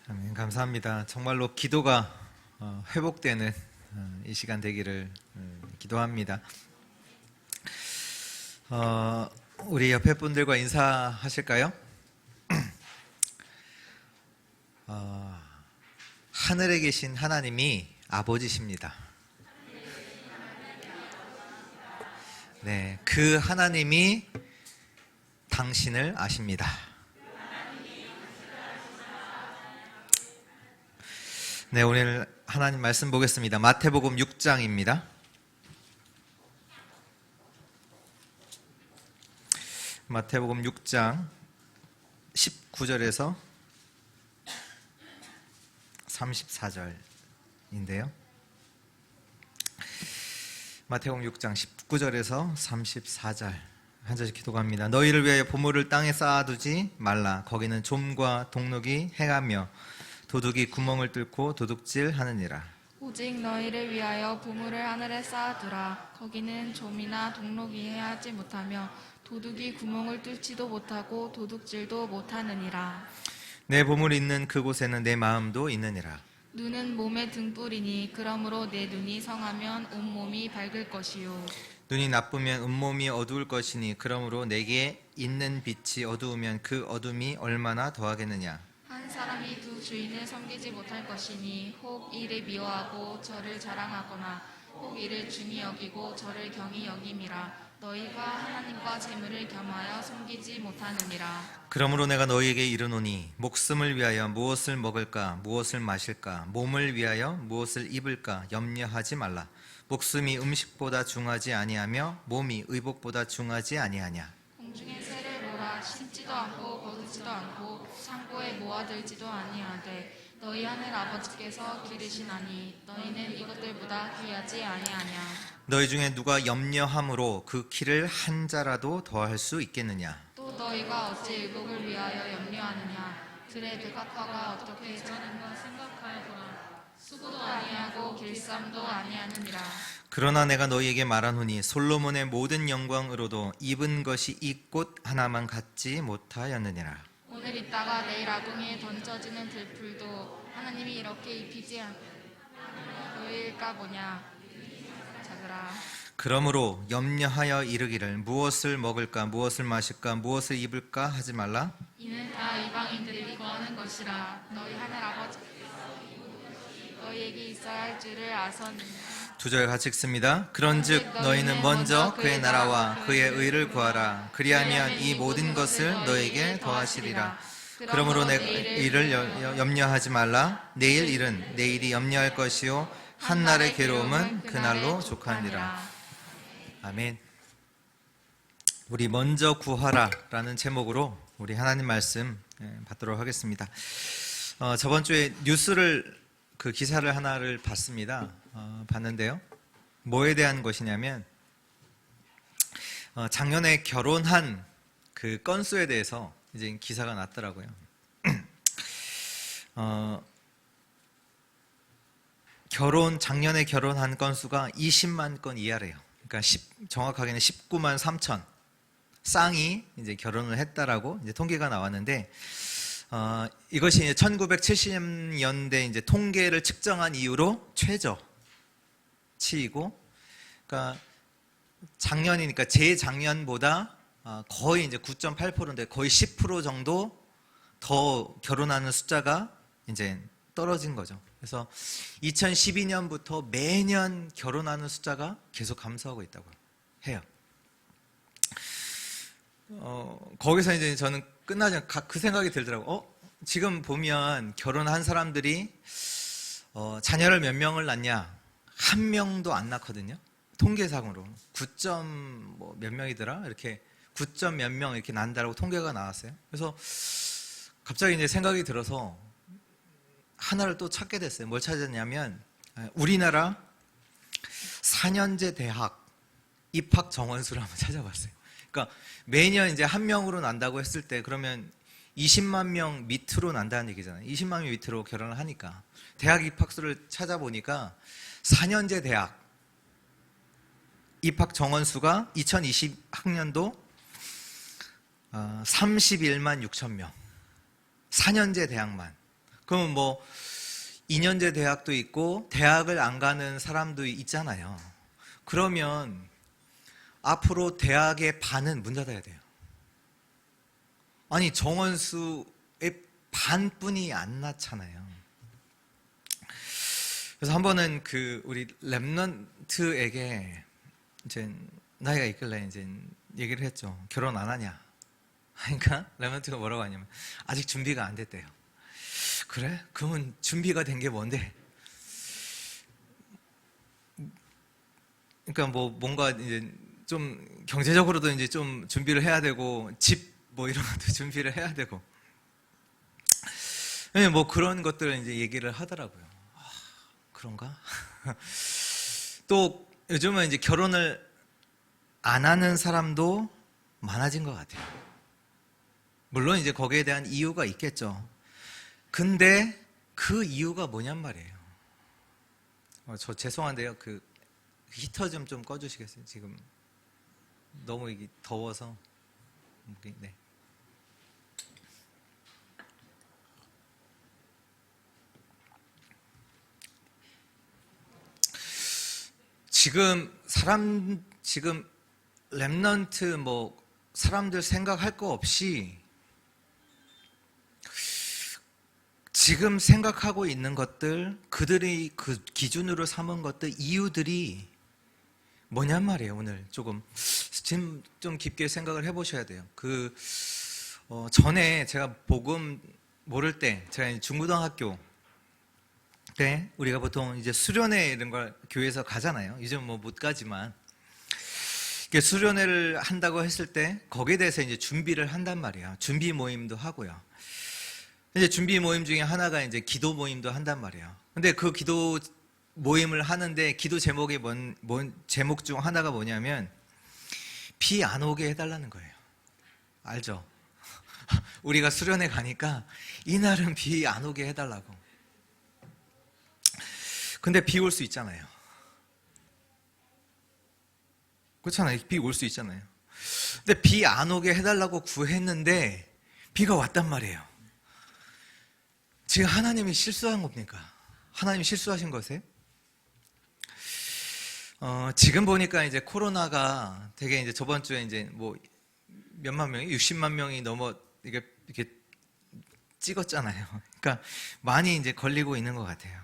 아멘. 감사합니다. 정말로 기도가 회복되는 이 시간 되기를 기도합니다. 우리 옆에 분들과 인사하실까요? 하늘에 계신 하나님이 아버지십니다. 네, 그 하나님이 당신을 아십니다. 네, 오늘 하나님 말씀 보겠습니다. 마태복음 6장입니다. 마태복음 6장 19절에서 34절인데요. 마태복음 6장 19절에서 34절 한 절씩 기도합니다. 너희를 위하여 보물을 땅에 쌓아두지 말라. 거기는 좀과 동록이 행하며 도둑이 구멍을 뚫고 도둑질하느니라. 오직 너희를 위하여 보물을 하늘에 쌓아두라. 거기는 좀이나 동록이 해하지 못하며 도둑이 구멍을 뚫지도 못하고 도둑질도 못하느니라. 내 보물이 있는 그곳에는 내 마음도 있느니라. 눈은 몸의 등불이니 그러므로 내 눈이 성하면 온몸이 밝을 것이요. 눈이 나쁘면 온몸이 어두울 것이니 그러므로 내게 있는 빛이 어두우면 그 어둠이 얼마나 더하겠느냐. 한 사람이 두 주인을 섬기지 못할 것이니 혹 이를 미워하고 저를 자랑하거나 혹 이를 중히 여기고 저를 경히 여김이라. 너희가 하나님과 재물을 겸하여 섬기지 못하느니라. 그러므로 내가 너희에게 이르노니 목숨을 위하여 무엇을 먹을까 무엇을 마실까 몸을 위하여 무엇을 입을까 염려하지 말라. 목숨이 음식보다 중하지 아니하며 몸이 의복보다 중하지 아니하냐. 공중의 새를 보라. 심지도 않고 거두지도 않고 창고에 모아들지도 아니하되 너희 하늘 아버지께서 기르시나니 너희는 이것들보다 귀하지 아니하냐. 너희 중에 누가 염려함으로 그 키를 한 자라도 더할 수 있겠느냐. 또 너희가 어찌 의복을 위하여 염려하느냐. 들의 백합화가 어떻게 저는 것 생각하여보라. 수고도 아니하고 길쌈도 아니하느니라. 그러나 내가 너희에게 말하노니 솔로몬의 모든 영광으로도 입은 것이 이 꽃 하나만 갖지 못하였느니라. 오늘 있다가 내일 아궁이에 던져지는 들풀도 하나님이 이렇게 입히지 않으일까 보냐. 작으라. 그러므로 염려하여 이르기를 무엇을 먹을까 무엇을 마실까 무엇을 입을까 하지 말라. 이는 다 이방인들이 구하는 것이라. 너희 하늘 아버지께서 너희에게 있어야 할 줄을 아서는. 두 절 같이 읽습니다. 그런즉 너희는 먼저 그의 나라와 그의 의를 구하라. 그리하면 이 모든 것을 너희에게 더하시리라. 그러므로 내가 이를 염려하지 말라. 내일 일은 내일이 염려할 것이요 한날의 괴로움은 그날로 족하니라. 아멘. 우리 먼저 구하라 라는 제목으로 우리 하나님 말씀 받도록 하겠습니다. 저번 주에 뉴스를 그 기사를 하나를 봤습니다. 봤는데요. 뭐에 대한 것이냐면 작년에 결혼한 그 건수에 대해서 이제 기사가 났더라고요. 작년에 결혼한 건수가 20만 건 이하래요. 그러니까 정확하게는 19만 3천 쌍이 이제 결혼을 했다라고 이제 통계가 나왔는데, 이것이 이제 1970년대 이제 통계를 측정한 이후로 최저치이고, 그러니까 작년이니까 재작년보다 거의 이제 9.8%인데 거의 10% 정도 더 결혼하는 숫자가 이제 떨어진 거죠. 그래서 2012년부터 매년 결혼하는 숫자가 계속 감소하고 있다고 해요. 거기서 이제 저는 끝나지 그 생각이 들더라고요. 지금 보면 결혼한 사람들이 자녀를 몇 명을 낳냐? 한 명도 안 낳거든요. 통계상으로 9점 몇 명이더라? 이렇게 9점 몇 명 이렇게 난다라고 통계가 나왔어요. 그래서 갑자기 이제 생각이 들어서 하나를 또 찾게 됐어요. 뭘 찾았냐면 우리나라 4년제 대학 입학 정원수를 한번 찾아봤어요. 그러니까 매년 이제 한 명으로 난다고 했을 때 그러면 20만 명 밑으로 난다는 얘기잖아요. 20만 명 밑으로 결혼을 하니까 대학 입학수를 찾아보니까 4년제 대학 입학 정원수가 2020학년도 31만 6천 명 4년제 대학만 그러면 뭐 2년제 대학도 있고 대학을 안 가는 사람도 있잖아요. 그러면 앞으로 대학의 반은 문 닫아야 돼요. 아니 정원수의 반뿐이 안 낳잖아요. 그래서 한 번은 그 우리 랩런트에게 이제 나이가 있길래 이제 얘기를 했죠. 결혼 안 하냐? 그러니까 랩런트가 뭐라고 하냐면 아직 준비가 안 됐대요. 그래? 그러면 준비가 된 게 뭔데? 그러니까 뭐 뭔가 이제 좀 경제적으로도 이제 좀 준비를 해야 되고 집 뭐 이런 것도 준비를 해야 되고 뭐 그런 것들을 이제 얘기를 하더라고요. 아, 그런가? 또 요즘은 이제 결혼을 안 하는 사람도 많아진 것 같아요. 물론 이제 거기에 대한 이유가 있겠죠. 근데 그 이유가 뭐냔 말이에요. 저 죄송한데요. 그 히터 좀 꺼주시겠어요? 지금 너무 이게 더워서. 네. 지금 랩넌트 뭐 사람들 생각할 거 없이 지금 생각하고 있는 것들, 그들이 그 기준으로 삼은 것들, 이유들이 뭐냔 말이에요. 오늘 조금 좀 깊게 생각을 해보셔야 돼요. 전에 제가 복음 모를 때, 제가 중고등학교 때 우리가 보통 이제 수련회 이런 걸 교회에서 가잖아요. 요즘 뭐 못 가지만 수련회를 한다고 했을 때 거기에 대해서 이제 준비를 한단 말이에요. 준비 모임도 하고요. 이제 준비 모임 중에 하나가 이제 기도 모임도 한단 말이에요. 근데 그 기도 모임을 하는데 기도 제목이 제목 중 하나가 뭐냐면 비 안 오게 해달라는 거예요. 알죠? 우리가 수련회 가니까 이날은 비 안 오게 해달라고. 근데 비 올 수 있잖아요. 그렇잖아요. 비 올 수 있잖아요. 근데 비 안 오게 해달라고 구했는데 비가 왔단 말이에요. 지금 하나님이 실수한 겁니까? 하나님이 실수하신 거세요? 지금 보니까 이제 코로나가 되게 이제 저번 주에 이제 뭐 몇만 명이 60만 명이 넘어 이렇게 찍었잖아요. 그러니까 많이 이제 걸리고 있는 것 같아요.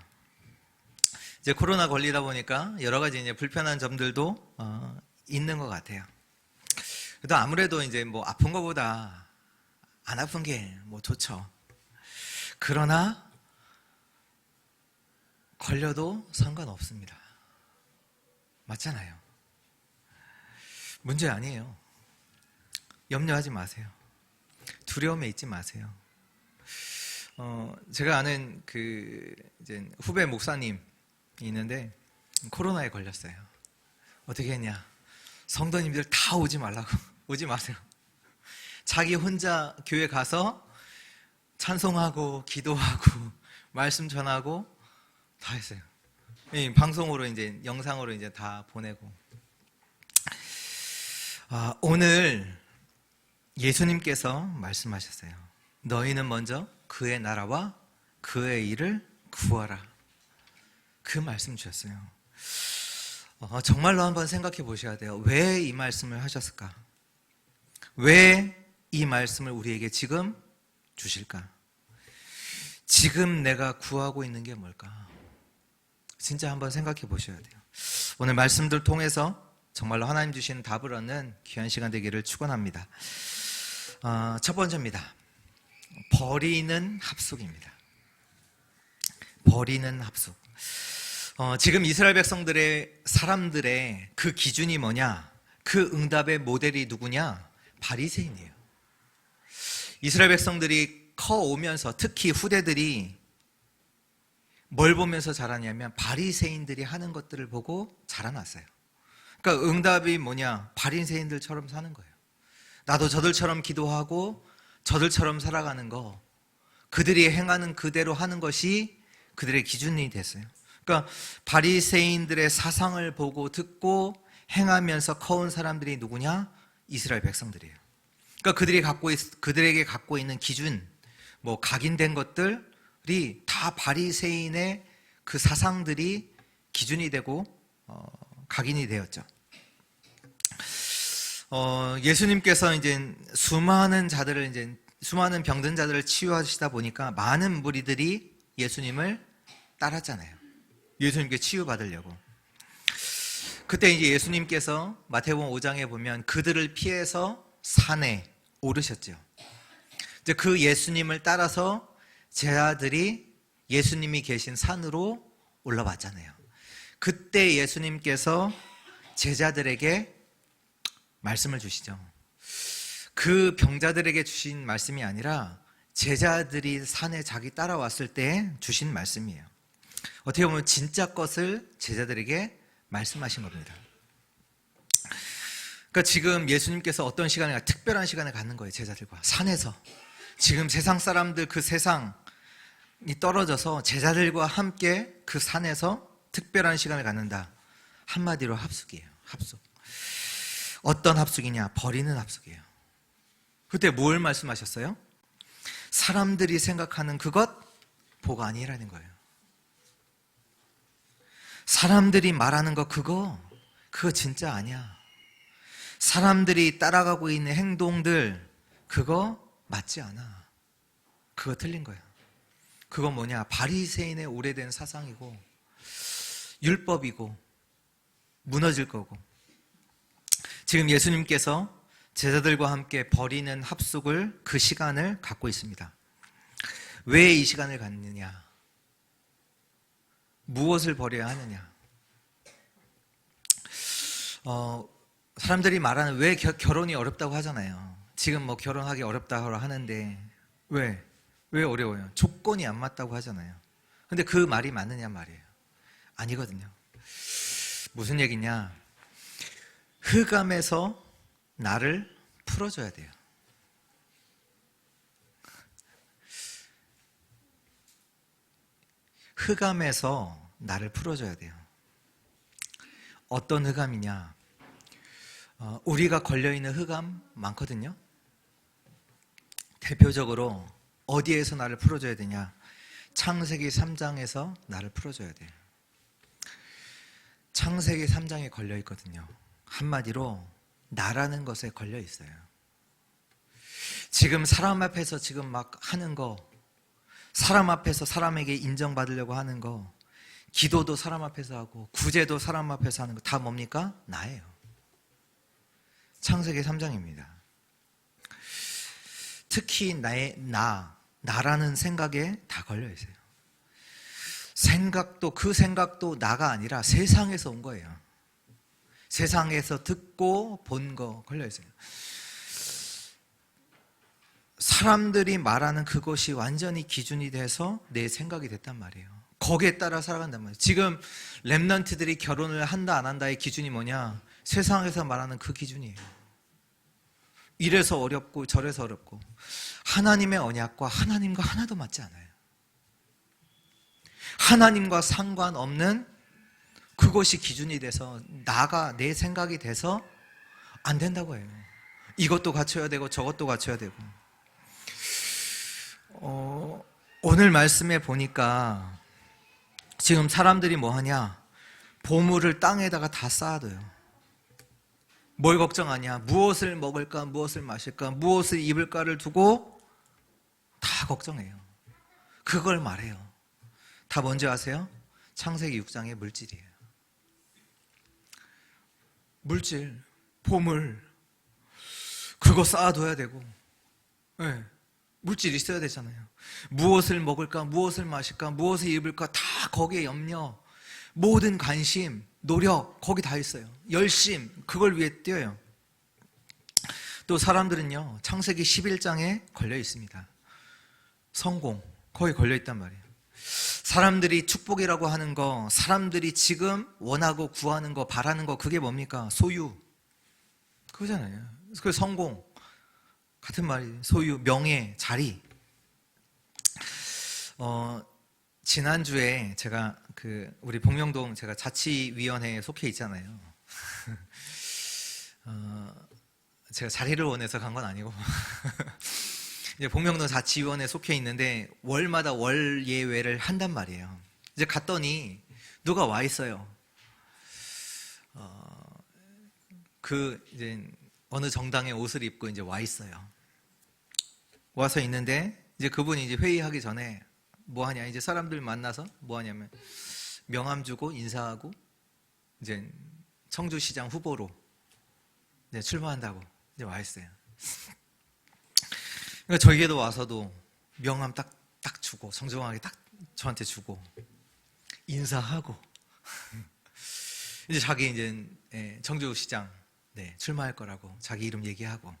이제 코로나 걸리다 보니까 여러 가지 이제 불편한 점들도 있는 것 같아요. 그래도 아무래도 이제 뭐 아픈 것보다 안 아픈 게 뭐 좋죠. 그러나 걸려도 상관없습니다. 맞잖아요. 문제 아니에요. 염려하지 마세요. 두려움에 있지 마세요. 제가 아는 이제 후배 목사님이 있는데 코로나에 걸렸어요. 어떻게 했냐? 성도님들 다 오지 말라고. 오지 마세요. 자기 혼자 교회 가서 찬송하고 기도하고 말씀 전하고 다 했어요. 방송으로 이제 영상으로 이제 다 보내고. 오늘 예수님께서 말씀하셨어요. 너희는 먼저 그의 나라와 그의 일을 구하라. 그 말씀 주셨어요. 정말로 한번 생각해 보셔야 돼요. 왜 이 말씀을 하셨을까? 왜 이 말씀을 우리에게 지금 주실까? 지금 내가 구하고 있는 게 뭘까? 진짜 한번 생각해 보셔야 돼요. 오늘 말씀들 통해서 정말로 하나님 주시는 답을 얻는 귀한 시간 되기를 축원합니다. 첫 번째입니다. 버리는 합숙입니다. 버리는 합숙. 지금 이스라엘 사람들의 그 기준이 뭐냐? 그 응답의 모델이 누구냐? 바리새인이에요. 이스라엘 백성들이 커오면서 특히 후대들이 뭘 보면서 자라냐면 바리새인들이 하는 것들을 보고 자라났어요. 그러니까 응답이 뭐냐? 바리새인들처럼 사는 거예요. 나도 저들처럼 기도하고 저들처럼 살아가는 거, 그들이 행하는 그대로 하는 것이 그들의 기준이 됐어요. 그러니까 바리새인들의 사상을 보고 듣고 행하면서 커온 사람들이 누구냐? 이스라엘 백성들이에요. 그러니까 그들에게 갖고 있는 기준, 뭐 각인된 것들, 다 바리새인의 그 사상들이 기준이 되고 각인이 되었죠. 예수님께서 이제 수많은 병든 자들을 치유하시다 보니까 많은 무리들이 예수님을 따랐잖아요. 예수님께 치유받으려고. 그때 이제 예수님께서 마태복음 5장에 보면 그들을 피해서 산에 오르셨죠. 이제 그 예수님을 따라서 제자들이 예수님이 계신 산으로 올라왔잖아요. 그때 예수님께서 제자들에게 말씀을 주시죠. 그 병자들에게 주신 말씀이 아니라 제자들이 산에 자기 따라왔을 때 주신 말씀이에요. 어떻게 보면 진짜 것을 제자들에게 말씀하신 겁니다. 그러니까 지금 예수님께서 어떤 시간에 특별한 시간을 갖는 거예요. 제자들과 산에서. 지금 세상 사람들 그 세상이 떨어져서 제자들과 함께 그 산에서 특별한 시간을 갖는다. 한마디로 합숙이에요. 합숙. 어떤 합숙이냐? 버리는 합숙이에요. 그때 뭘 말씀하셨어요? 사람들이 생각하는 그것 복 아니라는 거예요. 사람들이 말하는 거 그거 진짜 아니야. 사람들이 따라가고 있는 행동들 그거 맞지 않아. 그거 틀린 거야. 그거 뭐냐? 바리새인의 오래된 사상이고 율법이고 무너질 거고. 지금 예수님께서 제자들과 함께 버리는 합숙을 그 시간을 갖고 있습니다. 왜 이 시간을 갖느냐? 무엇을 버려야 하느냐? 사람들이 말하는 왜 결혼이 어렵다고 하잖아요. 지금 뭐 결혼하기 어렵다고 하는데 왜 어려워요? 조건이 안 맞다고 하잖아요. 근데 그 말이 맞느냐 말이에요. 아니거든요. 무슨 얘기냐? 흑암에서 나를 풀어줘야 돼요. 흑암에서 나를 풀어줘야 돼요. 어떤 흑암이냐? 우리가 걸려있는 흑암 많거든요. 대표적으로 어디에서 나를 풀어줘야 되냐? 창세기 3장에서 나를 풀어줘야 돼요. 창세기 3장에 걸려있거든요. 한마디로 나라는 것에 걸려있어요. 지금 사람 앞에서 지금 막 하는 거, 사람 앞에서 사람에게 인정받으려고 하는 거, 기도도 사람 앞에서 하고 구제도 사람 앞에서 하는 거 다 뭡니까? 나예요. 창세기 3장입니다. 특히 나라는 생각에 다 걸려있어요. 그 생각도 나가 아니라 세상에서 온 거예요. 세상에서 듣고 본 거 걸려있어요. 사람들이 말하는 그것이 완전히 기준이 돼서 내 생각이 됐단 말이에요. 거기에 따라 살아간단 말이에요. 지금 랩런트들이 결혼을 한다 안 한다의 기준이 뭐냐? 세상에서 말하는 그 기준이에요. 이래서 어렵고 저래서 어렵고 하나님의 언약과 하나님과 하나도 맞지 않아요. 하나님과 상관없는 그것이 기준이 돼서 내 생각이 돼서 안 된다고 해요. 이것도 갖춰야 되고 저것도 갖춰야 되고. 오늘 말씀에 보니까 지금 사람들이 뭐 하냐? 보물을 땅에다가 다 쌓아둬요. 뭘 걱정하냐? 무엇을 먹을까? 무엇을 마실까? 무엇을 입을까를 두고 다 걱정해요. 그걸 말해요. 다 뭔지 아세요? 창세기 6장의 물질이에요. 물질, 보물, 그거 쌓아둬야 되고, 네, 물질 있어야 되잖아요. 무엇을 먹을까, 무엇을 마실까, 무엇을 입을까 다 거기에 염려, 모든 관심, 노력 거기 다 있어요. 열심, 그걸 위해 뛰어요. 또 사람들은요, 창세기 11장에 걸려 있습니다. 성공, 거기 걸려 있단 말이에요. 사람들이 축복이라고 하는 거, 사람들이 지금 원하고 구하는 거, 바라는 거, 그게 뭡니까? 소유, 그거잖아요. 그 성공 같은 말이 소유, 명예, 자리. 지난주에 제가 우리 복명동 제가 자치위원회에 속해 있잖아요. 제가 자리를 원해서 간 건 아니고 이제 복명동 자치위원회에 속해 있는데 월마다 월 예외를 한단 말이에요. 이제 갔더니 누가 와 있어요. 이제 어느 정당의 옷을 입고 이제 와 있어요. 와서 있는데 이제 그분이 이제 회의하기 전에 뭐 하냐, 이제 사람들 만나서 뭐 하냐면 명함 주고 인사하고 이제 청주시장 후보로 이제 출마한다고 이제 와 있어요. 그러니까 저에게도 와서도 명함 딱 주고 정정하게 딱 저한테 주고 인사하고 이제 자기 이제 청주시장 출마할 거라고 자기 이름 얘기하고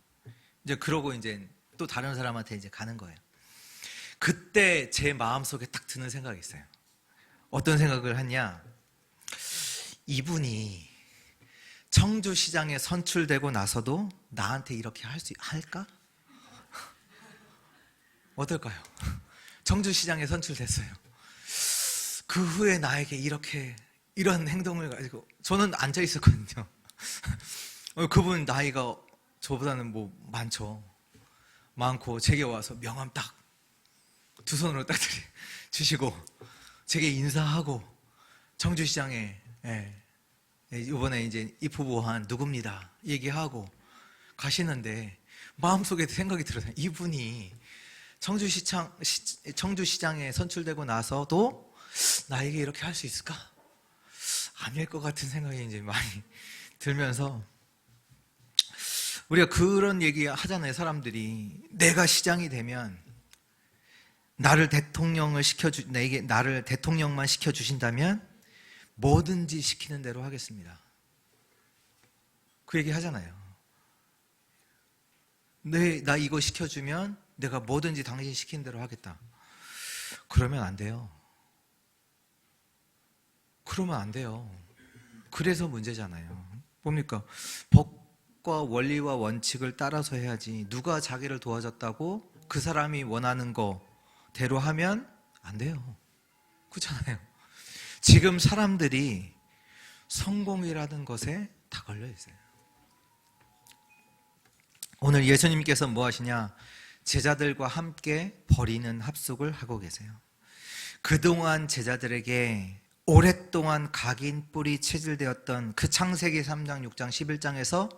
이제 그러고 이제 또 다른 사람한테 이제 가는 거예요. 그때 제 마음속에 딱 드는 생각이 있어요. 어떤 생각을 하냐? 이분이 청주시장에 선출되고 나서도 나한테 이렇게 할까? 어떨까요? 청주시장에 선출됐어요. 그 후에 나에게 이런 행동을 가지고 저는 앉아 있었거든요. 그분 나이가 저보다는 뭐 많고 제게 와서 명함 딱 두 손으로 딱 주시고 제게 인사하고 청주시장에 이번에 이제 입후보한 누굽니다 얘기하고 가시는데 마음속에 생각이 들어요. 이분이 청주시장에 선출되고 나서도 나에게 이렇게 할 수 있을까? 아닐 것 같은 생각이 이제 많이 들면서 우리가 그런 얘기 하잖아요. 사람들이 내가 시장이 되면 나를 대통령만 시켜주신다면 뭐든지 시키는 대로 하겠습니다. 그 얘기 하잖아요. 나 이거 시켜주면 내가 뭐든지 당신 시키는 대로 하겠다. 그러면 안 돼요. 그러면 안 돼요. 그래서 문제잖아요. 뭡니까? 법과 원리와 원칙을 따라서 해야지 누가 자기를 도와줬다고 그 사람이 원하는 거대로 하면 안 돼요. 그렇잖아요. 지금 사람들이 성공이라는 것에 다 걸려 있어요. 오늘 예수님께서 뭐 하시냐? 제자들과 함께 버리는 합숙을 하고 계세요. 그동안 제자들에게 오랫동안 각인 뿌리 체질되었던 그 창세기 3장, 6장, 11장에서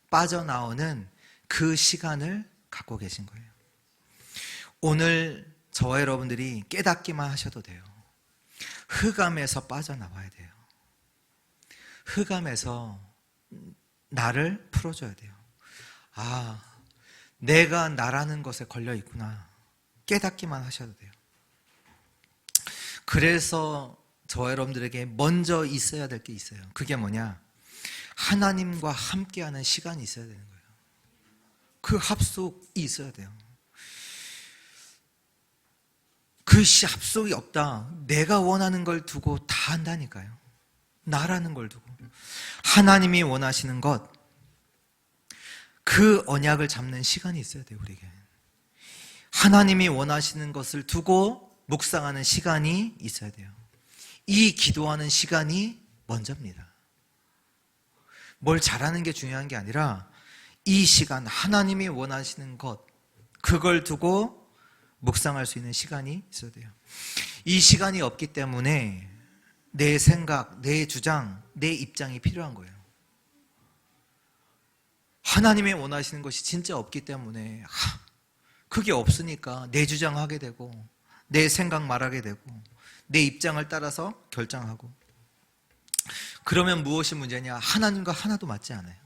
빠져나오는 그 시간을 갖고 계신 거예요. 오늘 저와 여러분들이 깨닫기만 하셔도 돼요. 흑암에서 빠져나와야 돼요. 흑암에서 나를 풀어줘야 돼요. 아, 내가 나라는 것에 걸려 있구나. 깨닫기만 하셔도 돼요. 그래서 저와 여러분들에게 먼저 있어야 될 게 있어요. 그게 뭐냐? 하나님과 함께하는 시간이 있어야 되는 거예요. 그 합숙이 있어야 돼요. 그 합숙이 없다. 내가 원하는 걸 두고 다 한다니까요. 나라는 걸 두고. 하나님이 원하시는 것, 그 언약을 잡는 시간이 있어야 돼요, 우리에게. 하나님이 원하시는 것을 두고 묵상하는 시간이 있어야 돼요. 이 기도하는 시간이 먼저입니다. 뭘 잘하는 게 중요한 게 아니라 이 시간, 하나님이 원하시는 것, 그걸 두고 묵상할 수 있는 시간이 있어야 돼요. 이 시간이 없기 때문에 내 생각, 내 주장, 내 입장이 필요한 거예요. 하나님이 원하시는 것이 진짜 없기 때문에 그게 없으니까 내 주장하게 되고 내 생각 말하게 되고 내 입장을 따라서 결정하고, 그러면 무엇이 문제냐? 하나님과 하나도 맞지 않아요.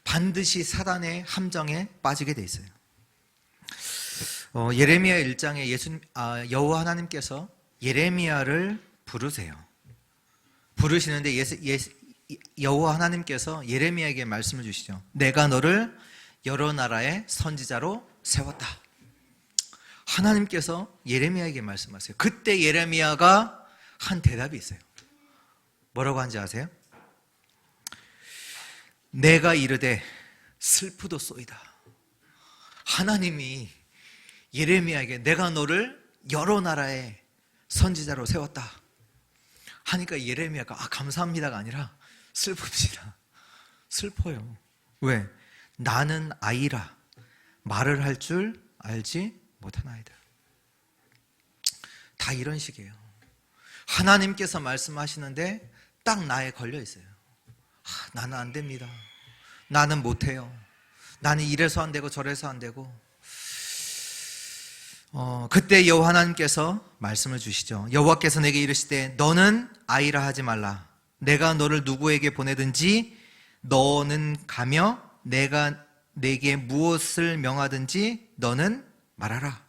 반드시 사단의 함정에 빠지게 돼 있어요. 예레미야 1장에 여호와 하나님께서 예레미야를 부르세요. 부르시는데 여호와 하나님께서 예레미야에게 말씀을 주시죠. 내가 너를 여러 나라의 선지자로 세웠다. 하나님께서 예레미야에게 말씀하세요. 그때 예레미야가 한 대답이 있어요. 뭐라고 한지 아세요? 내가 이르되 슬프도소이다. 하나님이 예레미야에게 내가 너를 여러 나라의 선지자로 세웠다 하니까 예레미야가 감사합니다가 아니라 슬픕니다. 슬퍼요. 왜? 나는 아이라 말을 할 줄 알지 못하나이다. 다 이런 식이에요. 하나님께서 말씀하시는데 딱 나에 걸려 있어요. 나는 안 됩니다. 나는 못해요. 나는 이래서 안 되고 저래서 안 되고. 그때 여호와 하나님께서 말씀을 주시죠. 여호와께서 내게 이르시되 너는 아이라 하지 말라. 내가 너를 누구에게 보내든지 너는 가며 내가 내게 무엇을 명하든지 너는 말하라.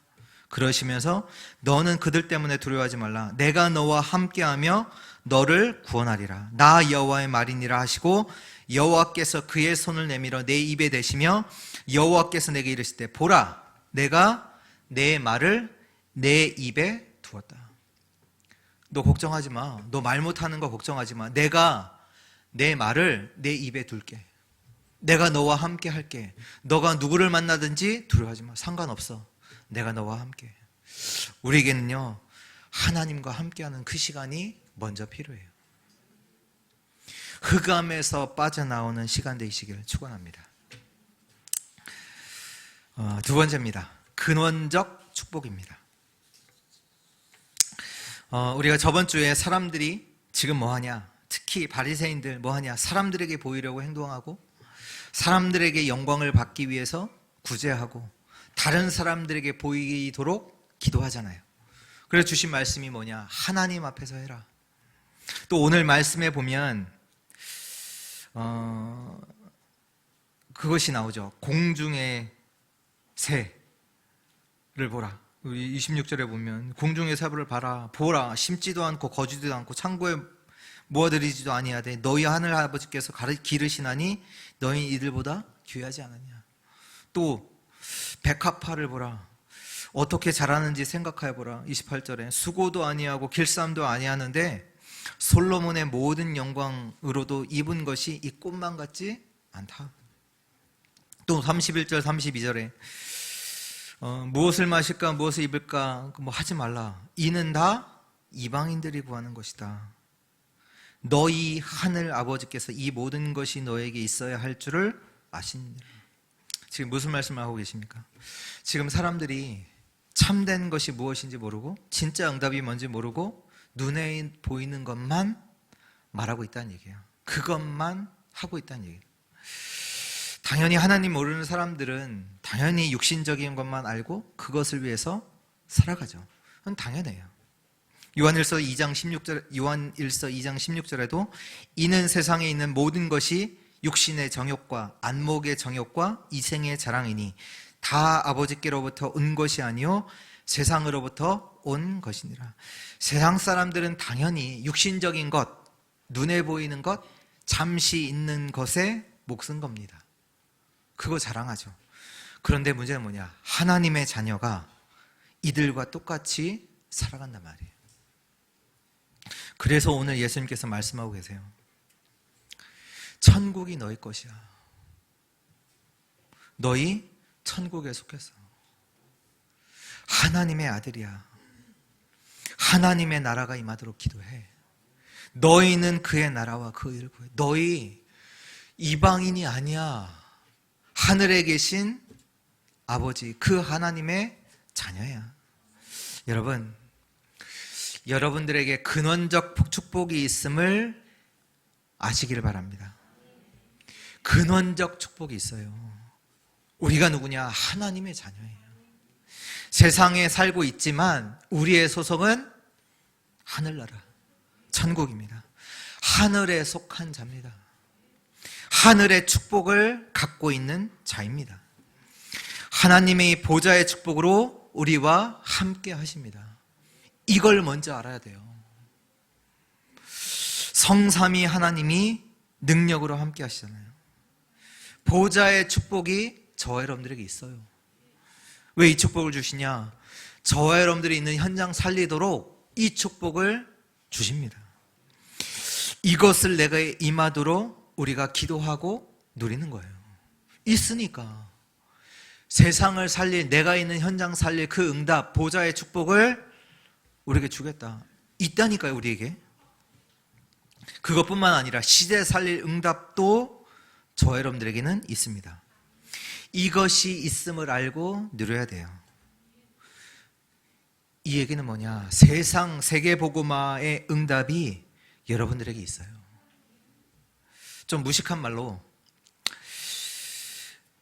그러시면서 너는 그들 때문에 두려워하지 말라. 내가 너와 함께하며 너를 구원하리라. 나 여호와의 말이니라 하시고 여호와께서 그의 손을 내밀어 내 입에 대시며 여호와께서 내게 이르시되 보라 내가 내 말을 내 입에 두었다. 너 걱정하지 마. 너 말 못하는 거 걱정하지 마. 내가 내 말을 내 입에 둘게. 내가 너와 함께 할게. 너가 누구를 만나든지 두려워하지 마. 상관없어. 내가 너와 함께. 우리에게는요 하나님과 함께하는 그 시간이 먼저 필요해요. 흑암에서 빠져나오는 시간 되시기를 축원합니다. 두 번째입니다. 근원적 축복입니다. 우리가 저번 주에 사람들이 지금 뭐하냐, 특히 바리새인들 뭐하냐, 사람들에게 보이려고 행동하고 사람들에게 영광을 받기 위해서 구제하고 다른 사람들에게 보이도록 기도하잖아요. 그래서 주신 말씀이 뭐냐, 하나님 앞에서 해라. 또 오늘 말씀에 보면 그것이 나오죠. 공중의 새를 보라. 우리 26절에 보면 공중의 새를 봐라. 보라. 심지도 않고 거주지도 않고 창고에 모아들이지도 아니하되 너희 하늘 아버지께서 기르시나니 너희 이들보다 귀하지 않느냐. 또 백합화를 보라. 어떻게 자라는지 생각해 보라. 28절에 수고도 아니하고 길쌈도 아니하는데 솔로몬의 모든 영광으로도 입은 것이 이 꽃만 같지 않다. 또 31절 32절에 무엇을 마실까 무엇을 입을까 뭐 하지 말라. 이는 다 이방인들이 구하는 것이다. 너희 하늘 아버지께서 이 모든 것이 너에게 있어야 할 줄을 아시느니라. 지금 무슨 말씀을 하고 계십니까? 지금 사람들이 참된 것이 무엇인지 모르고 진짜 응답이 뭔지 모르고 눈에 보이는 것만 말하고 있다는 얘기예요. 그것만 하고 있다는 얘기예요. 당연히 하나님 모르는 사람들은 당연히 육신적인 것만 알고 그것을 위해서 살아가죠. 그건 당연해요. 요한일서 2장 16절에도 이는 세상에 있는 모든 것이 육신의 정욕과 안목의 정욕과 이생의 자랑이니 다 아버지께로부터 온 것이 아니요 세상으로부터 온 것이니라. 세상 사람들은 당연히 육신적인 것, 눈에 보이는 것, 잠시 있는 것에 목쓴 겁니다. 그거 자랑하죠. 그런데 문제는 뭐냐? 하나님의 자녀가 이들과 똑같이 살아간단 말이에요. 그래서 오늘 예수님께서 말씀하고 계세요. 천국이 너희 것이야. 너희 천국에 속했어. 하나님의 아들이야. 하나님의 나라가 임하도록 기도해. 너희는 그의 나라와 그 의를 구해. 너희 이방인이 아니야. 하늘에 계신 아버지, 그 하나님의 자녀야. 여러분, 여러분들에게 근원적 축복이 있음을 아시기를 바랍니다. 근원적 축복이 있어요. 우리가 누구냐? 하나님의 자녀예요. 세상에 살고 있지만 우리의 소속은 하늘나라, 천국입니다. 하늘에 속한 자입니다. 하늘의 축복을 갖고 있는 자입니다. 하나님의 보좌의 축복으로 우리와 함께 하십니다. 이걸 먼저 알아야 돼요. 성삼위 하나님이 능력으로 함께 하시잖아요. 보좌의 축복이 저와 여러분들에게 있어요. 왜 이 축복을 주시냐? 저와 여러분들이 있는 현장 살리도록 이 축복을 주십니다. 이것을 내가 임하도록 우리가 기도하고 누리는 거예요. 있으니까 세상을 살릴, 내가 있는 현장 살릴 그 응답, 보좌의 축복을 우리에게 주겠다. 있다니까요, 우리에게. 그것뿐만 아니라 시대 살릴 응답도 저와 여러분들에게는 있습니다. 이것이 있음을 알고 누려야 돼요. 이 얘기는 뭐냐? 세상 세계복음화의 응답이 여러분들에게 있어요. 좀 무식한 말로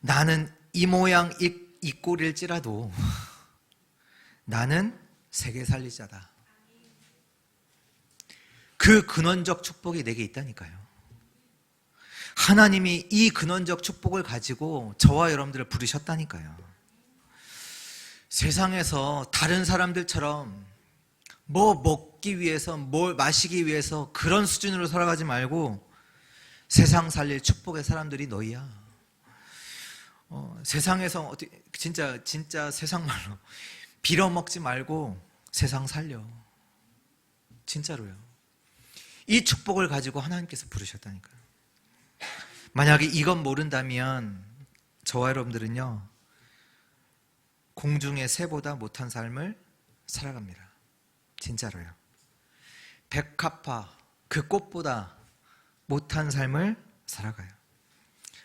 나는 이 모양 이 꼴일지라도 나는 세계 살리자다. 그 근원적 축복이 내게 있다니까요. 하나님이 이 근원적 축복을 가지고 저와 여러분들을 부르셨다니까요. 세상에서 다른 사람들처럼 뭐 먹기 위해서 뭘 마시기 위해서 그런 수준으로 살아가지 말고 세상 살릴 축복의 사람들이 너희야. 세상에서 어떻게 진짜 세상 말로 빌어먹지 말고 세상 살려. 진짜로요. 이 축복을 가지고 하나님께서 부르셨다니까요. 만약에 이건 모른다면 저와 여러분들은요, 공중의 새보다 못한 삶을 살아갑니다. 진짜로요. 백합화 그 꽃보다 못한 삶을 살아가요.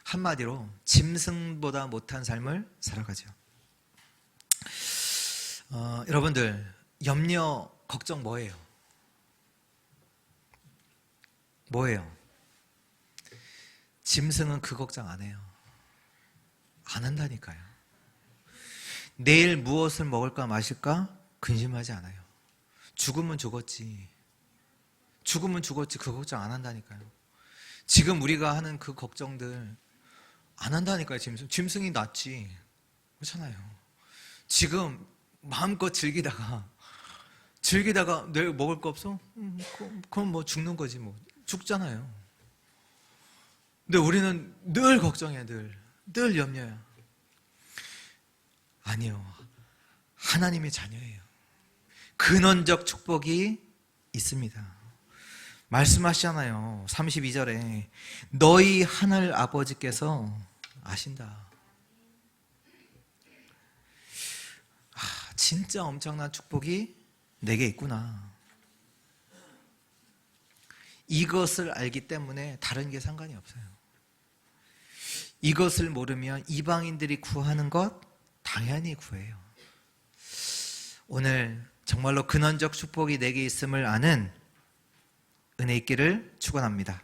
한마디로 짐승보다 못한 삶을 살아가죠. 여러분들 염려 걱정 뭐예요? 뭐예요? 짐승은 그 걱정 안 해요. 안 한다니까요. 내일 무엇을 먹을까 마실까 근심하지 않아요. 죽으면 죽었지. 죽으면 죽었지. 그 걱정 안 한다니까요. 지금 우리가 하는 그 걱정들 안 한다니까요. 짐승이 낫지. 그렇잖아요. 지금 마음껏 즐기다가 내일 먹을 거 없어? 그럼 뭐 죽는 거지 뭐. 죽잖아요. 근데 우리는 늘 걱정해. 늘 염려야. 아니요. 하나님의 자녀예요. 근원적 축복이 있습니다. 말씀하시잖아요. 32절에 너희 하늘 아버지께서 아신다. 진짜 엄청난 축복이 내게 있구나. 이것을 알기 때문에 다른 게 상관이 없어요. 이것을 모르면 이방인들이 구하는 것 당연히 구해요. 오늘 정말로 근원적 축복이 내게 있음을 아는 은혜 있기를 축원합니다.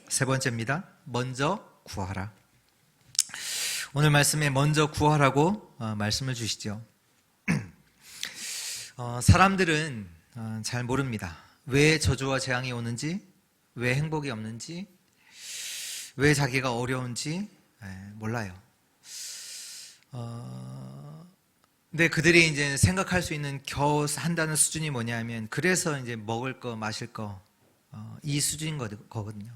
세 번째입니다. 먼저 구하라. 오늘 말씀에 먼저 구하라고 말씀을 주시죠. 사람들은 잘 모릅니다. 왜 저주와 재앙이 오는지, 왜 행복이 없는지, 왜 자기가 어려운지 몰라요. 근데 그들이 이제 생각할 수 있는 겨우 한다는 수준이 뭐냐면, 그래서 이제 먹을 거, 마실 거, 이 수준인 거거든요.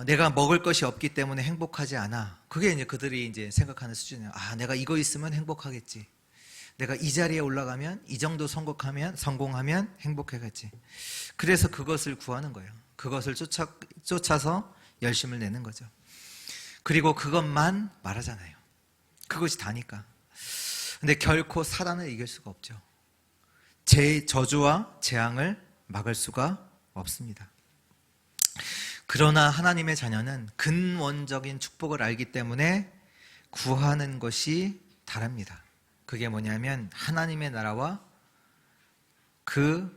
내가 먹을 것이 없기 때문에 행복하지 않아. 그게 이제 그들이 이제 생각하는 수준이에요. 내가 이거 있으면 행복하겠지. 내가 이 자리에 올라가면, 이 정도 성공하면 행복하겠지. 그래서 그것을 구하는 거예요. 그것을 쫓아서 열심을 내는 거죠. 그리고 그것만 말하잖아요. 그것이 다니까. 근데 결코 사단을 이길 수가 없죠. 저주와 재앙을 막을 수가 없습니다. 그러나 하나님의 자녀는 근원적인 축복을 알기 때문에 구하는 것이 다릅니다. 그게 뭐냐면 하나님의 나라와 그의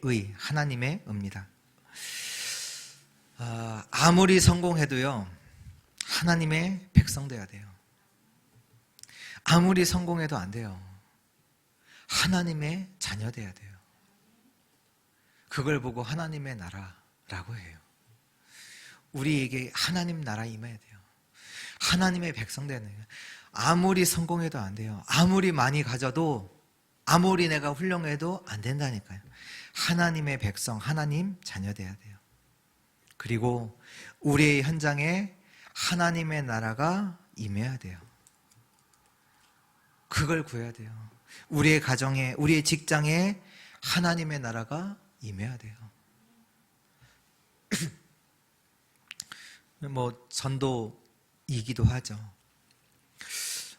의, 하나님의 의입니다. 아무리 성공해도요, 하나님의 백성 돼야 돼요. 아무리 성공해도 안 돼요. 하나님의 자녀 돼야 돼요. 그걸 보고 하나님의 나라라고 해요. 우리에게 하나님 나라 임해야 돼요. 하나님의 백성 되는 거예요. 아무리 성공해도 안 돼요. 아무리 많이 가져도, 아무리 내가 훌륭해도 안 된다니까요. 하나님의 백성, 하나님 자녀 돼야 돼요. 그리고 우리의 현장에 하나님의 나라가 임해야 돼요. 그걸 구해야 돼요. 우리의 가정에, 우리의 직장에 하나님의 나라가 임해야 돼요. 뭐 전도이기도 하죠.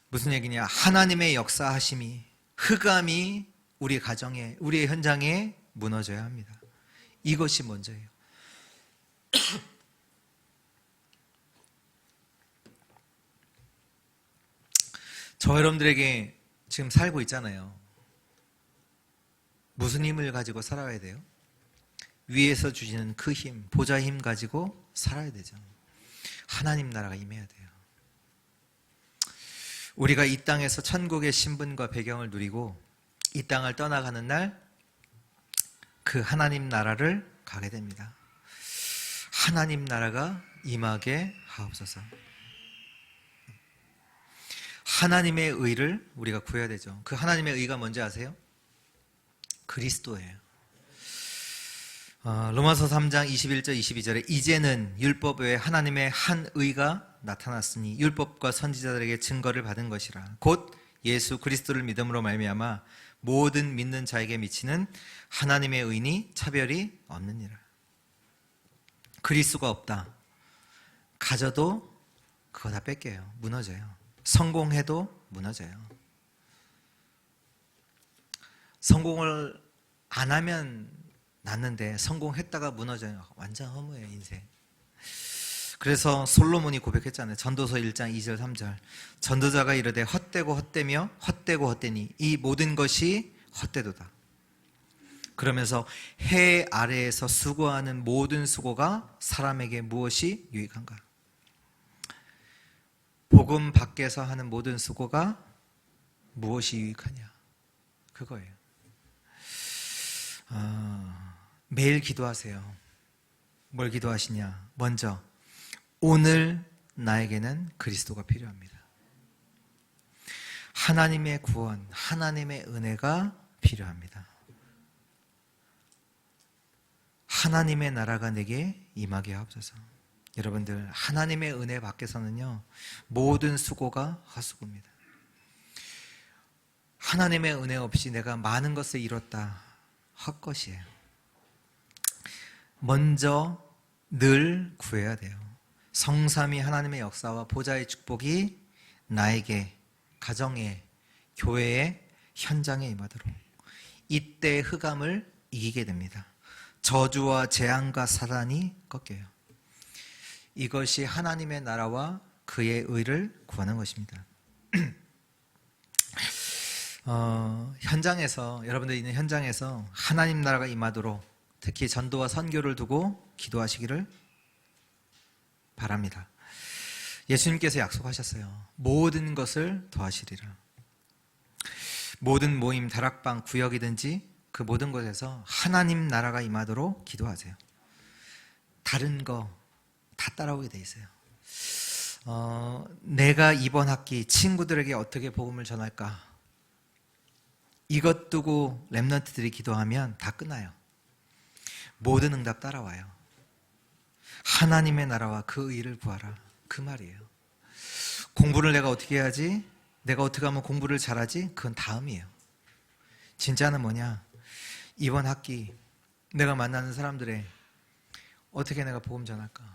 무슨 얘기냐? 하나님의 역사하심이, 흑암이 우리 가정에, 우리의 현장에 무너져야 합니다. 이것이 먼저예요. 저 여러분들에게 지금 살고 있잖아요. 무슨 힘을 가지고 살아야 돼요? 위에서 주시는 그 힘, 보좌 힘 가지고 살아야 되죠. 하나님 나라가 임해야 돼요. 우리가 이 땅에서 천국의 신분과 배경을 누리고 이 땅을 떠나가는 날 그 하나님 나라를 가게 됩니다. 하나님 나라가 임하게 하옵소서. 하나님의 의를 우리가 구해야 되죠. 그 하나님의 의가 뭔지 아세요? 그리스도예요. 로마서 3장 21절 22절에 이제는 율법 외에 하나님의 한 의가 나타났으니 율법과 선지자들에게 증거를 받은 것이라. 곧 예수 그리스도를 믿음으로 말미암아 모든 믿는 자에게 미치는 하나님의 의니 차별이 없느니라. 그리스도가 없다. 가져도 그거 다 뺏겨요. 무너져요. 성공해도 무너져요. 성공을 안 하면 낫는데 성공했다가 무너져요. 완전 허무해요, 인생. 그래서 솔로몬이 고백했잖아요. 전도서 1장 2절 3절. 전도자가 이르되 헛되고 헛되며 헛되고 헛되니 이 모든 것이 헛되도다. 그러면서 해 아래에서 수고하는 모든 수고가 사람에게 무엇이 유익한가? 복음 밖에서 하는 모든 수고가 무엇이 유익하냐? 그거예요. 매일 기도하세요. 뭘 기도하시냐? 먼저 오늘 나에게는 그리스도가 필요합니다. 하나님의 구원, 하나님의 은혜가 필요합니다. 하나님의 나라가 내게 임하게 하옵소서. 여러분들, 하나님의 은혜 밖에서는요, 모든 수고가 헛수고입니다. 하나님의 은혜 없이 내가 많은 것을 이뤘다, 헛것이에요. 먼저 늘 구해야 돼요. 성삼위 하나님의 역사와 보좌의 축복이 나에게, 가정에, 교회에, 현장에 임하도록 이때 흑암을 이기게 됩니다. 저주와 재앙과 사단이 꺾여요. 이것이 하나님의 나라와 그의 의를 구하는 것입니다. 현장에서, 여러분들이 있는 현장에서 하나님 나라가 임하도록 특히 전도와 선교를 두고 기도하시기를 바랍니다. 예수님께서 약속하셨어요. 모든 것을 더하시리라. 모든 모임, 다락방, 구역이든지 그 모든 곳에서 하나님 나라가 임하도록 기도하세요. 다른 거 다 따라오게 돼 있어요. 내가 이번 학기 친구들에게 어떻게 복음을 전할까? 이것 두고 랩런트들이 기도하면 다 끝나요. 모든 응답 따라와요. 하나님의 나라와 그 의를 구하라. 그 말이에요. 공부를 내가 어떻게 해야지? 내가 어떻게 하면 공부를 잘하지? 그건 다음이에요. 진짜는 뭐냐? 이번 학기 내가 만나는 사람들의 어떻게 내가 복음 전할까?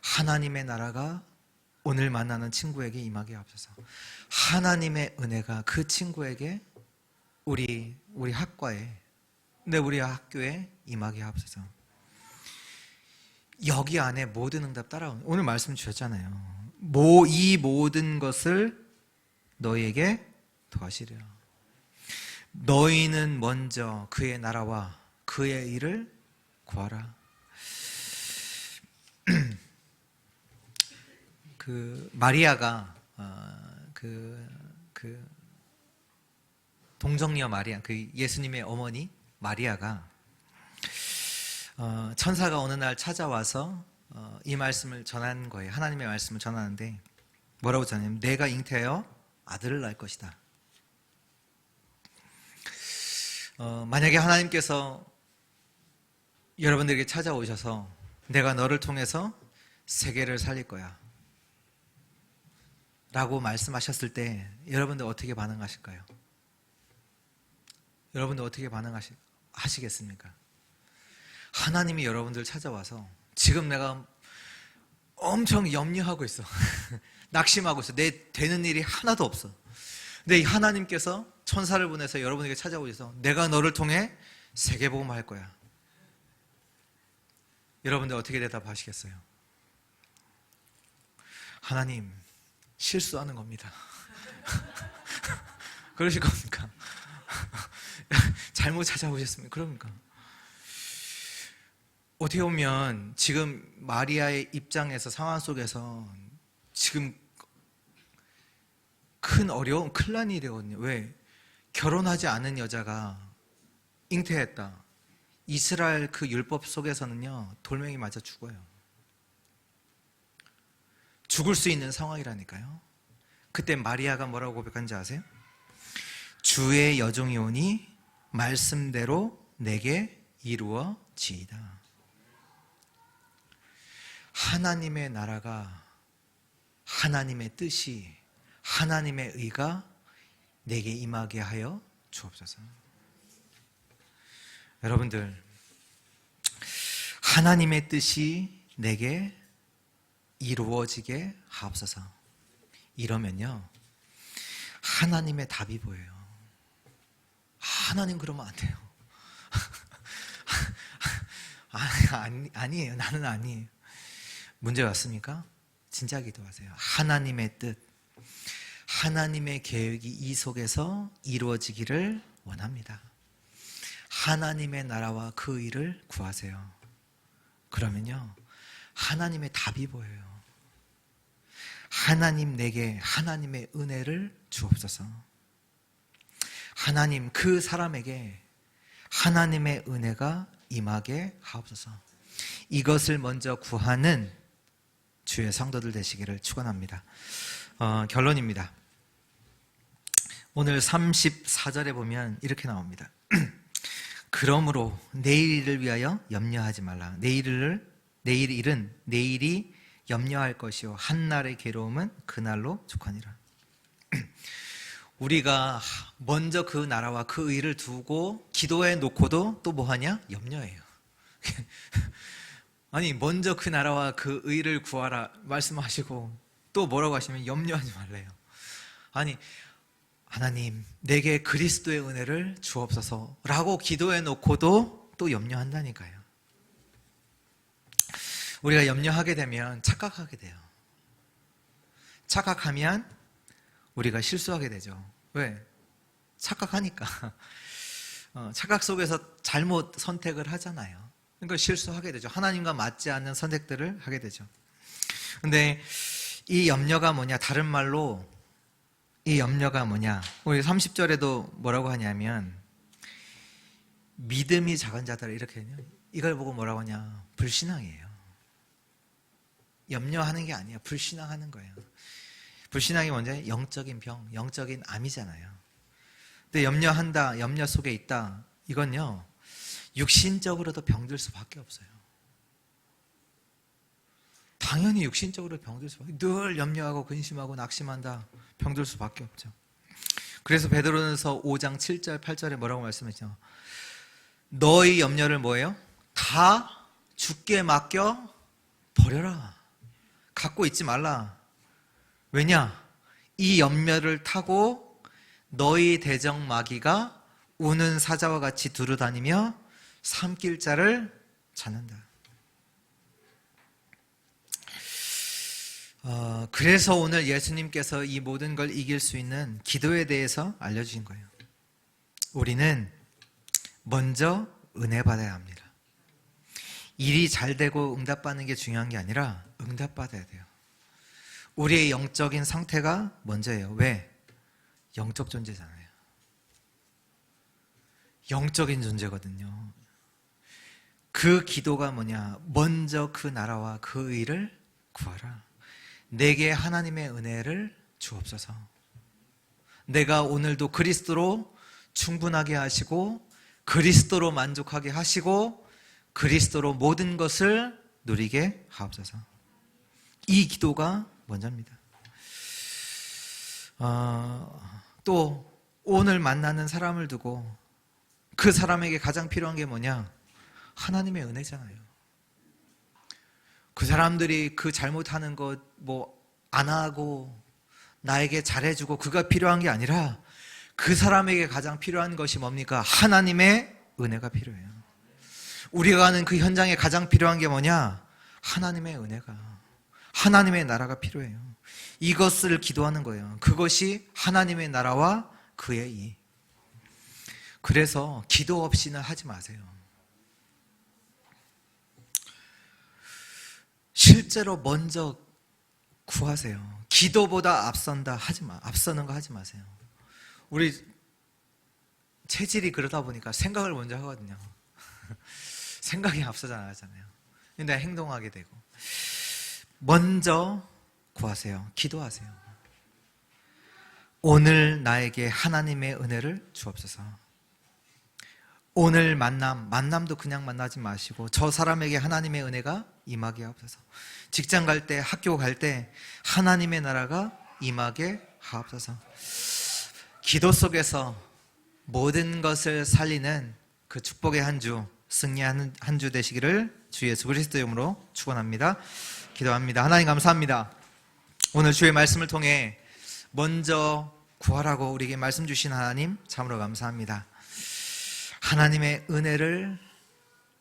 하나님의 나라가 오늘 만나는 친구에게 임하게 하옵소서. 하나님의 은혜가 그 친구에게 우리 학과에, 우리 학교에 임하게 하옵소서. 여기 안에 모든 응답 따라오는, 오늘 말씀 주셨잖아요. 이 모든 것을 너희에게 더하시리라. 너희는 먼저 그의 나라와 그의 일을 구하라. 그 마리아가 동정녀 마리아, 그 예수님의 어머니 마리아가 천사가 어느 날 찾아와서 이 말씀을 전한 거예요. 하나님의 말씀을 전하는데 뭐라고 전하냐면 내가 잉태하여 아들을 낳을 것이다. 만약에 하나님께서 여러분들에게 찾아오셔서 내가 너를 통해서 세계를 살릴 거야 라고 말씀하셨을 때 여러분들 어떻게 반응하실까요? 여러분들 어떻게 반응하시겠습니까? 하나님이 여러분들 찾아와서 지금 내가 엄청 염려하고 있어. 낙심하고 있어. 내 되는 일이 하나도 없어. 근데 이 하나님께서 천사를 보내서 여러분에게 찾아오셔서 내가 너를 통해 세계복음을 할 거야. 여러분들 어떻게 대답하시겠어요? 하나님, 실수하는 겁니다. 그러실 겁니까? 잘못 찾아오셨습니다. 그러니까 어떻게 보면 지금 마리아의 입장에서 상황 속에서 지금 큰 어려움, 큰일 난 일이 되거든요. 왜? 결혼하지 않은 여자가 잉태했다. 이스라엘 그 율법 속에서는요, 돌멩이 맞아 죽어요. 죽을 수 있는 상황이라니까요. 그때 마리아가 뭐라고 고백한지 아세요? 주의 여종이 오니 말씀대로 내게 이루어지이다. 하나님의 나라가, 하나님의 뜻이, 하나님의 의가 내게 임하게 하여 주옵소서. 여러분들, 하나님의 뜻이 내게 이루어지게 하옵소서. 이러면요, 하나님의 답이 보여요. 하나님 그러면 안 돼요. 아니에요. 나는 아니에요. 문제 왔습니까? 진짜 기도하세요. 하나님의 뜻, 하나님의 계획이 이 속에서 이루어지기를 원합니다. 하나님의 나라와 그 일을 구하세요. 그러면요, 하나님의 답이 보여요. 하나님 내게 하나님의 은혜를 주옵소서. 하나님 그 사람에게 하나님의 은혜가 임하게 하옵소서. 이것을 먼저 구하는 주의 성도들 되시기를 축원합니다. 결론입니다. 오늘 34절에 보면 이렇게 나옵니다. 그러므로 내일을 위하여 염려하지 말라. 내일 일은 내일이 염려할 것이요 한날의 괴로움은 그날로 족하니라. 우리가 먼저 그 나라와 그 의를 두고 기도해 놓고도 또 뭐하냐? 염려해요. 아니, 먼저 그 나라와 그 의를 구하라 말씀하시고 또 뭐라고 하시면 염려하지 말래요. 아니, 하나님 내게 그리스도의 은혜를 주옵소서라고 기도해 놓고도 또 염려한다니까요. 우리가 염려하게 되면 착각하게 돼요. 착각하면 우리가 실수하게 되죠. 왜? 착각하니까. 착각 속에서 잘못 선택을 하잖아요. 그러니까 실수하게 되죠. 하나님과 맞지 않는 선택들을 하게 되죠. 근데 이 염려가 뭐냐? 다른 말로 이 염려가 뭐냐? 우리 30절에도 뭐라고 하냐면 믿음이 작은 자들 이렇게 해요. 이걸 보고 뭐라고 하냐? 불신앙이에요. 염려하는 게 아니야. 불신앙하는 거예요. 불신앙이 먼저 영적인 병, 영적인 암이잖아요. 근데 염려한다, 염려 속에 있다. 이건요, 육신적으로도 병들 수밖에 없어요. 당연히 육신적으로 병들 수밖에, 늘 염려하고 근심하고 낙심한다. 병들 수밖에 없죠. 그래서 베드로전서 5장 7절, 8절에 뭐라고 말씀했죠? 너희 염려를 뭐예요? 다 주께 맡겨 버려라. 갖고 있지 말라. 왜냐? 이 염려를 타고 너희 대적 마귀가 우는 사자와 같이 두루다니며 삼킬 자를 찾는다. 그래서 오늘 예수님께서 이 모든 걸 이길 수 있는 기도에 대해서 알려주신 거예요. 우리는 먼저 은혜 받아야 합니다. 일이 잘 되고 응답받는 게 중요한 게 아니라 응답받아야 돼요. 우리의 영적인 상태가 먼저예요. 왜? 영적 존재잖아요. 영적인 존재거든요. 그 기도가 뭐냐? 먼저 그 나라와 그 의를 구하라. 내게 하나님의 은혜를 주옵소서. 내가 오늘도 그리스도로 충분하게 하시고 그리스도로 만족하게 하시고 그리스도로 모든 것을 누리게 하옵소서. 이 기도가 먼저입니다. 또 오늘 만나는 사람을 두고 그 사람에게 가장 필요한 게 뭐냐? 하나님의 은혜잖아요. 그 사람들이 그 잘못하는 것 뭐 안 하고 나에게 잘해주고 그가 필요한 게 아니라 그 사람에게 가장 필요한 것이 뭡니까? 하나님의 은혜가 필요해요. 우리가 가는 그 현장에 가장 필요한 게 뭐냐? 하나님의 은혜가, 하나님의 나라가 필요해요. 이것을 기도하는 거예요. 그것이 하나님의 나라와 그의 의. 그래서 기도 없이는 하지 마세요. 실제로 먼저 구하세요. 기도보다 앞서는 거 하지 마세요. 우리 체질이 그러다 보니까 생각을 먼저 하거든요. 생각이 앞서지 않잖아요. 근데 행동하게 되고. 먼저 구하세요. 기도하세요. 오늘 나에게 하나님의 은혜를 주옵소서. 오늘 만남도 그냥 만나지 마시고 저 사람에게 하나님의 은혜가 임하게 하옵소서. 직장 갈 때, 학교 갈 때 하나님의 나라가 임하게 하옵소서. 기도 속에서 모든 것을 살리는 그 축복의 한 주, 승리하는 한 주 되시기를 주 예수 그리스도의 이름으로 축원합니다. 기도합니다. 하나님 감사합니다. 오늘 주의 말씀을 통해 먼저 구하라고 우리에게 말씀 주신 하나님 참으로 감사합니다. 하나님의 은혜를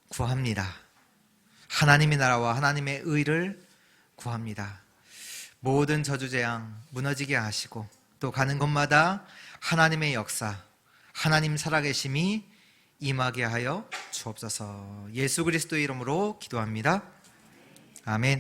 구합니다. 하나님의 나라와 하나님의 의를 구합니다. 모든 저주재앙 무너지게 하시고 또 가는 곳마다 하나님의 역사, 하나님 살아계심이 임하게 하여 주옵소서. 예수 그리스도의 이름으로 기도합니다. 아멘.